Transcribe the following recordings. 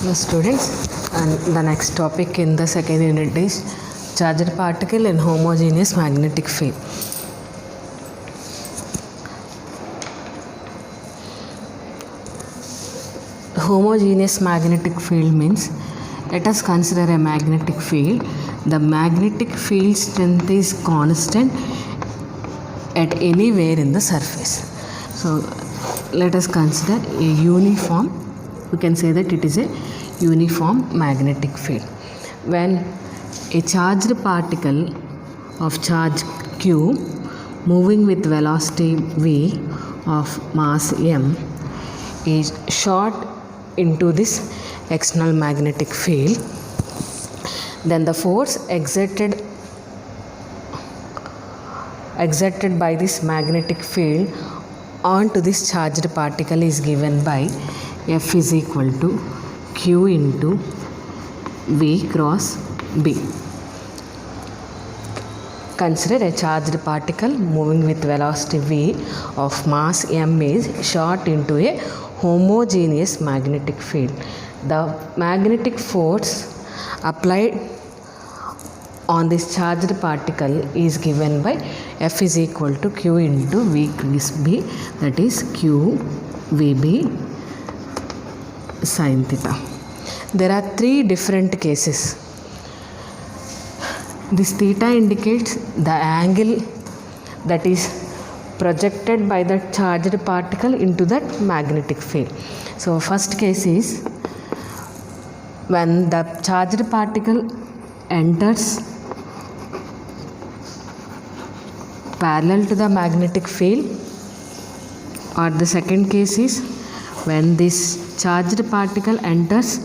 Hello students, and the next topic in the second unit is charged particle in homogeneous magnetic field. Homogeneous magnetic field means, let us consider a magnetic field. The magnetic field strength is constant at anywhere in the surface. So let us consider a uniform, we can say that it is a uniform magnetic field. When a charged particle of charge q moving with velocity v of mass m is shot into this external magnetic field, then the force exerted by this magnetic field onto this charged particle is given by F is equal to Q into V cross B. Consider a charged particle moving with velocity v of mass m is shot into a homogeneous magnetic field. The magnetic force applied on this charged particle is given by F is equal to Q into V cross B, that is Q VB sin theta. There are three different cases. This theta indicates the angle that is projected by the charged particle into that magnetic field. So first case is when the charged particle enters parallel to the magnetic field, or the second case is when this charged particle enters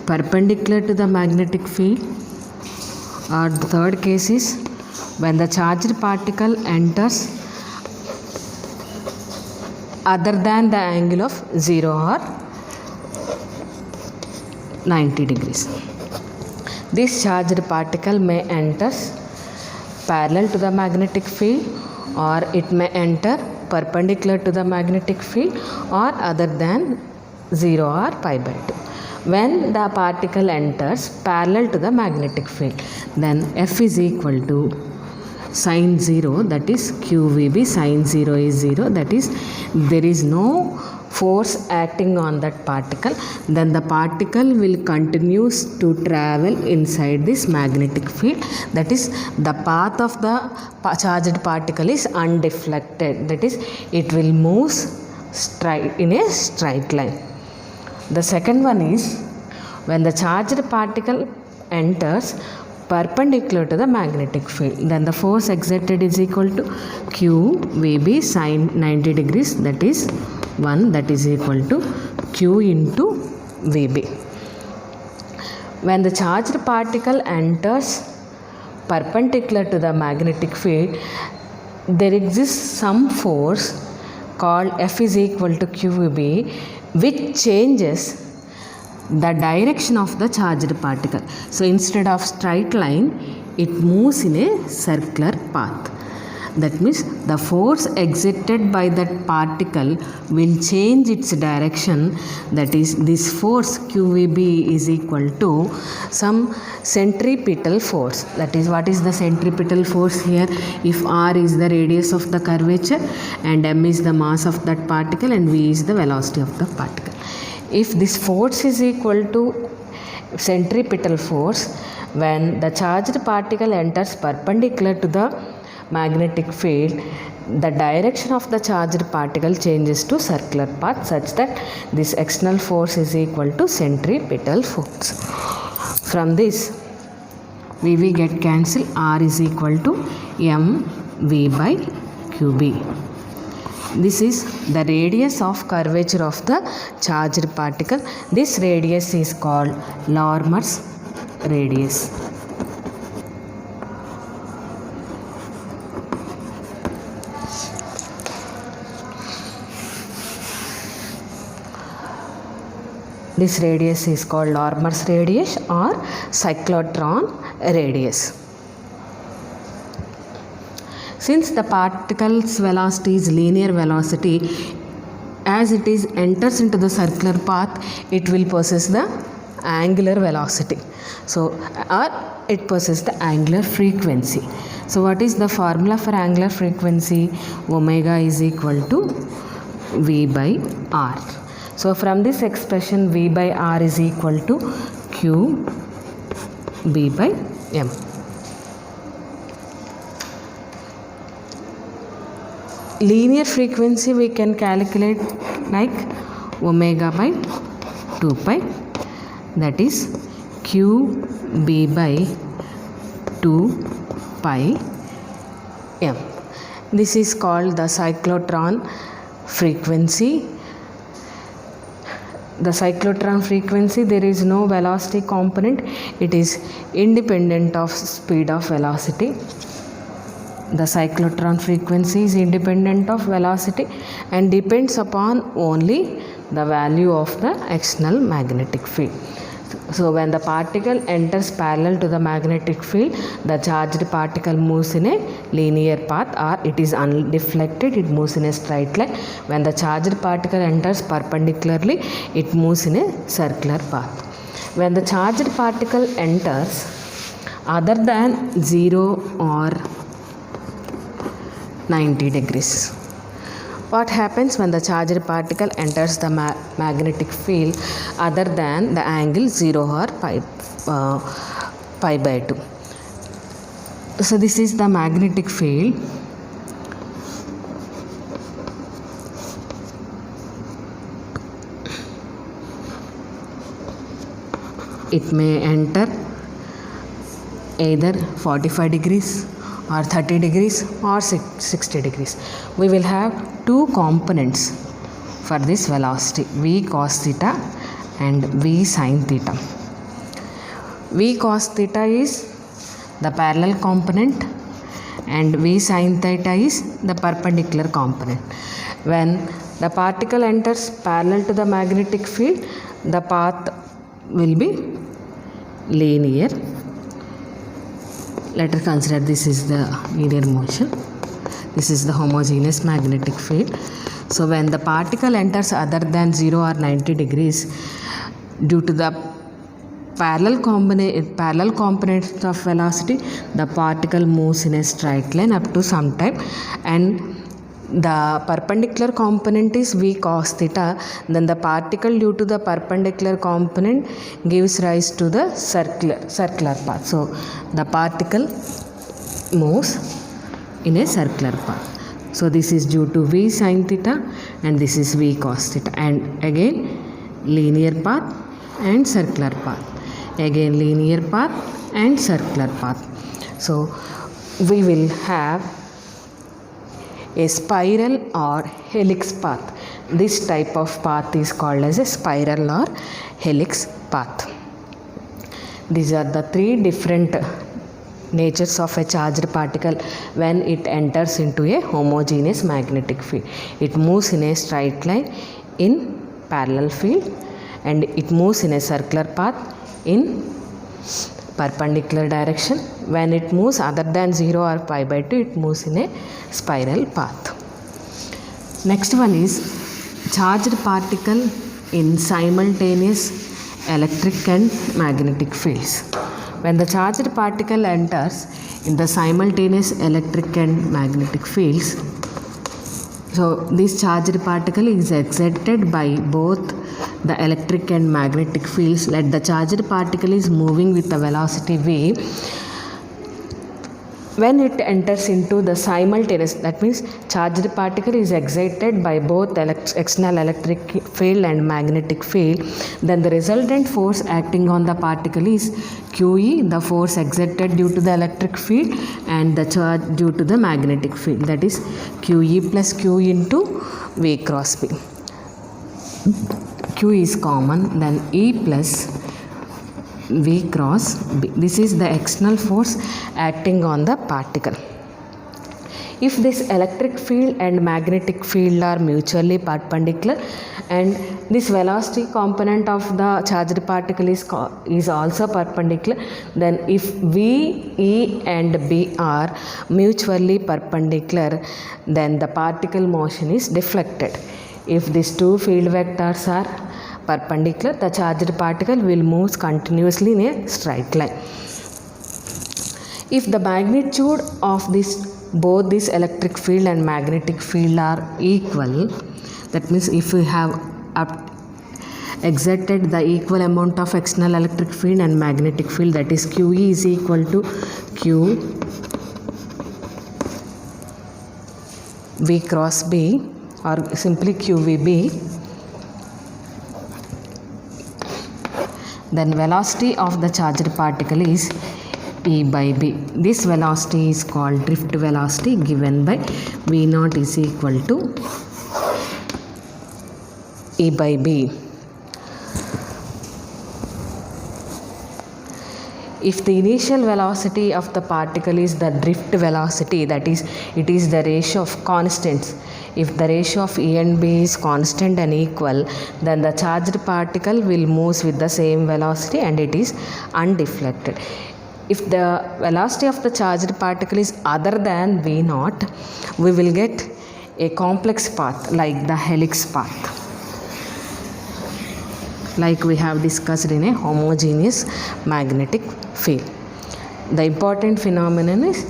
perpendicular to the magnetic field, or the third case is when the charged particle enters other than the angle of 0 or 90 degrees. This charged particle may enter parallel to the magnetic field, or it may enter perpendicular to the magnetic field, or other than 0 or pi by 2. When the particle enters parallel to the magnetic field, then F is equal to sin 0, that is QVB. Sin 0 is 0, that is there is no force acting on that particle. Then the particle will continue to travel inside this magnetic field, that is the path of the charged particle is undeflected, that is it will move in a straight line. The second one is when the charged particle enters perpendicular to the magnetic field, then the force exerted is equal to Q VB sin 90 degrees, that is 1, that is equal to Q into VB. When the charged particle enters perpendicular to the magnetic field, there exists some force called F is equal to QVB, which changes the direction of the charged particle. So instead of straight line, it moves in a circular path. That means the force exerted by that particle will change its direction, that is this force QVB is equal to some centripetal force. That is, what is the centripetal force here? If R is the radius of the curvature and m is the mass of that particle and v is the velocity of the particle. If this force is equal to centripetal force, when the charged particle enters perpendicular to the magnetic field, the direction of the charged particle changes to circular path, such that this external force is equal to centripetal force. From this, VV get cancelled, R is equal to mv by qb. This is the radius of curvature of the charged particle. This radius is called Larmor's radius. This radius is called Larmor's radius or cyclotron radius. Since the particle's velocity is linear velocity, as it is enters into the circular path, it will possess the angular velocity. So or it possesses the angular frequency. So what is the formula for angular frequency? Omega is equal to V by R. So from this expression, V by R is equal to Q B by M. Linear frequency we can calculate like omega by 2 pi, that is QB by 2 pi m. This is called the cyclotron frequency. The cyclotron frequency, there is no velocity component, it is independent of speed of velocity. The cyclotron frequency is independent of velocity and depends upon only the value of the external magnetic field. So when the particle enters parallel to the magnetic field, the charged particle moves in a linear path, or it is undeflected, it moves in a straight line. When the charged particle enters perpendicularly, it moves in a circular path. When the charged particle enters other than 0 or 90 degrees. What happens when the charged particle enters the magnetic field other than the angle 0 or pi by 2? So this is the magnetic field. It may enter either 45 degrees or 30 degrees or 60 degrees. We will have two components for this velocity, V cos theta and V sin theta. V cos theta is the parallel component and V sin theta is the perpendicular component. When the particle enters parallel to the magnetic field, the path will be linear. Let us consider this is the linear motion. This is the homogeneous magnetic field. So when the particle enters other than 0 or 90 degrees, due to the parallel components of velocity, the particle moves in a straight line up to some time, and the perpendicular component is V cos theta. Then the particle, due to the perpendicular component, gives rise to the circular path. So the particle moves in a circular path. So this is due to V sin theta and this is V cos theta, and again linear path and circular path, again linear path and circular path. So we will have a spiral or helix path. This type of path is called as a spiral or helix path. These are the three different natures of a charged particle when it enters into a homogeneous magnetic field. It moves in a straight line in parallel field, and it moves in a circular path in perpendicular direction. When it moves other than 0 or pi by 2, it moves in a spiral path. Next one is charged particle in simultaneous electric and magnetic fields. When the charged particle enters in the simultaneous electric and magnetic fields, so this charged particle is excited by both the electric and magnetic fields. Let the charged particle is moving with the velocity v. When it enters into the simultaneous, that means charged particle is excited by both external electric field and magnetic field, then the resultant force acting on the particle is QE, the force exerted due to the electric field, and the charge due to the magnetic field, that is QE plus Q into V cross B. Q is common, then E plus V cross B. This is the external force acting on the particle. If this electric field and magnetic field are mutually perpendicular and this velocity component of the charged particle is also perpendicular, then if V, E and B are mutually perpendicular, then the particle motion is deflected. If these two field vectors are perpendicular, the charged particle will move continuously in a straight line. If the magnitude of both this electric field and magnetic field are equal, that means if we have exerted the equal amount of external electric field and magnetic field, that is QE is equal to Q V cross B, or simply QVB, then velocity of the charged particle is E by B. This velocity is called drift velocity, given by V naught is equal to E by B. If the initial velocity of the particle is the drift velocity, that is, it is the ratio of constants. If the ratio of E and B is constant and equal, then the charged particle will move with the same velocity and it is undeflected. If the velocity of the charged particle is other than V naught, we will get a complex path like the helix path, like we have discussed in a homogeneous magnetic field. The important phenomenon is,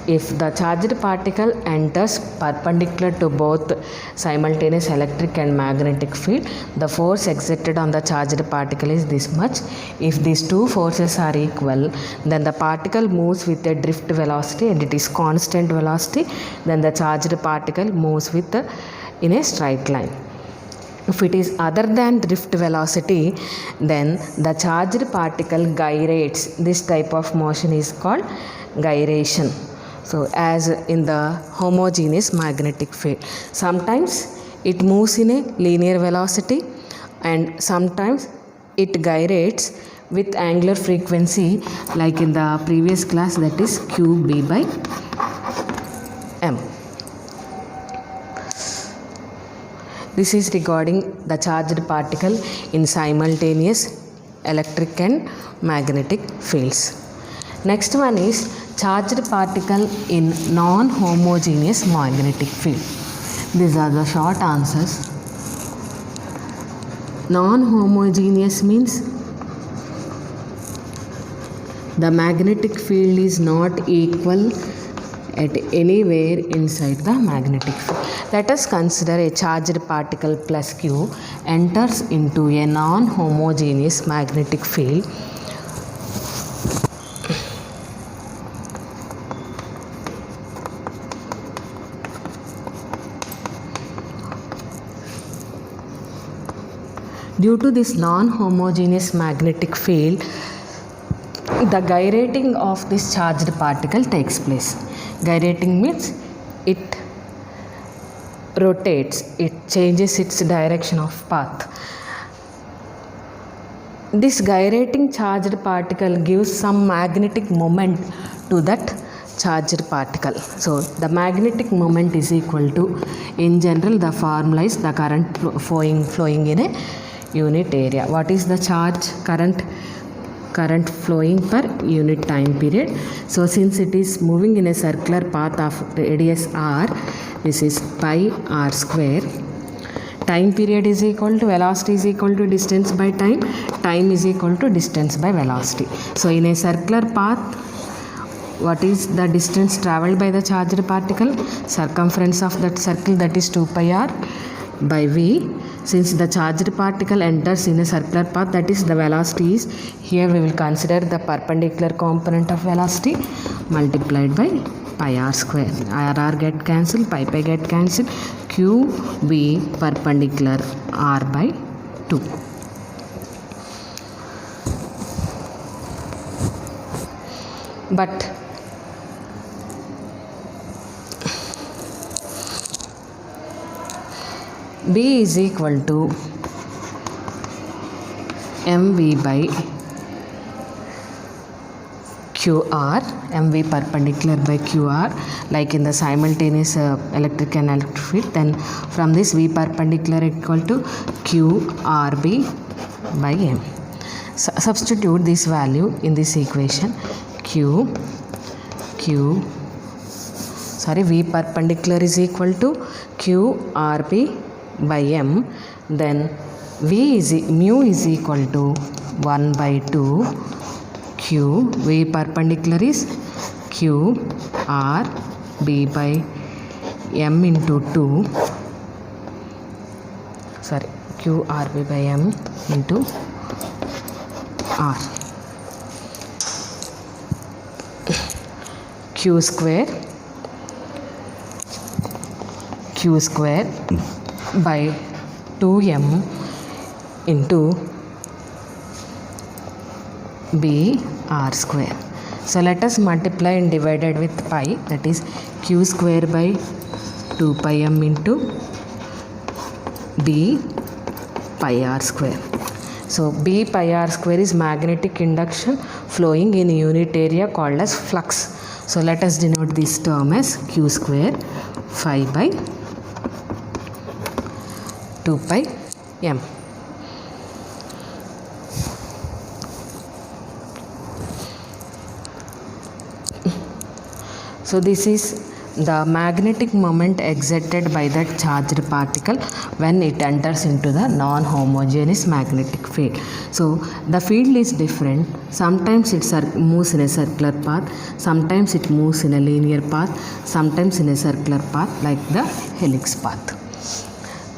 if the charged particle enters perpendicular to both simultaneous electric and magnetic field, the force exerted on the charged particle is this much. If these two forces are equal, then the particle moves with a drift velocity and it is constant velocity. Then the charged particle moves in a straight line. If it is other than drift velocity, then the charged particle gyrates. This type of motion is called gyration. So as in the homogeneous magnetic field, sometimes it moves in a linear velocity and sometimes it gyrates with angular frequency, like in the previous class, that is QB by M. This is regarding the charged particle in simultaneous electric and magnetic fields. Next one is charged particle in non-homogeneous magnetic field. These are the short answers. Non-homogeneous means the magnetic field is not equal at anywhere inside the magnetic field. Let us consider a charged particle plus Q enters into a non-homogeneous magnetic field. Due to this non-homogeneous magnetic field, the gyrating of this charged particle takes place. Gyrating means it rotates, it changes its direction of path. This gyrating charged particle gives some magnetic moment to that charged particle. So the magnetic moment is equal to, in general, the formula is the current flowing in a unit area. What is the charge current flowing per unit time period? So since it is moving in a circular path of radius r, this is pi r square. Time period is equal to velocity is equal to distance by time. Time is equal to distance by velocity. So in a circular path, what is the distance travelled by the charged particle? Circumference of that circle, that is 2 pi r by v. Since the charged particle enters in a circular path, that is the velocity is, here we will consider the perpendicular component of velocity multiplied by pi r square. R get cancelled, pi get cancelled, q b perpendicular r by 2. But B is equal to mv by QR, mv perpendicular by QR, like in the simultaneous electric and electric field. Then from this, V perpendicular equal to QRB by M. Substitute this value in this equation. V perpendicular is equal to QRB by m, then mu is equal to 1 by 2 q. V perpendicular is q r b by m into 2. Sorry, q r b by m into r. q square by 2m into b r square. So let us multiply and divide it with pi, that is q square by 2 pi m into b pi r square. So b pi r square is magnetic induction flowing in unit area called as flux. So let us denote this term as q square 5 by 2 pi m. So this is the magnetic moment exerted by that charged particle when it enters into the non-homogeneous magnetic field. So the field is different. Sometimes it moves in a circular path, sometimes it moves in a linear path, sometimes in a circular path like the helix path.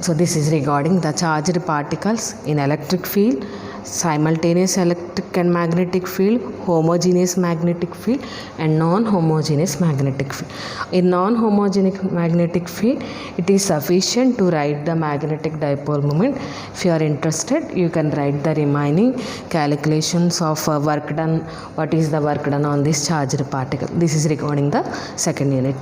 So this is regarding the charged particles in electric field, simultaneous electric and magnetic field, homogeneous magnetic field and non-homogeneous magnetic field. In non-homogeneous magnetic field, it is sufficient to write the magnetic dipole moment. If you are interested, you can write the remaining calculations of work done, what is the work done on this charged particle. This is regarding the second unit.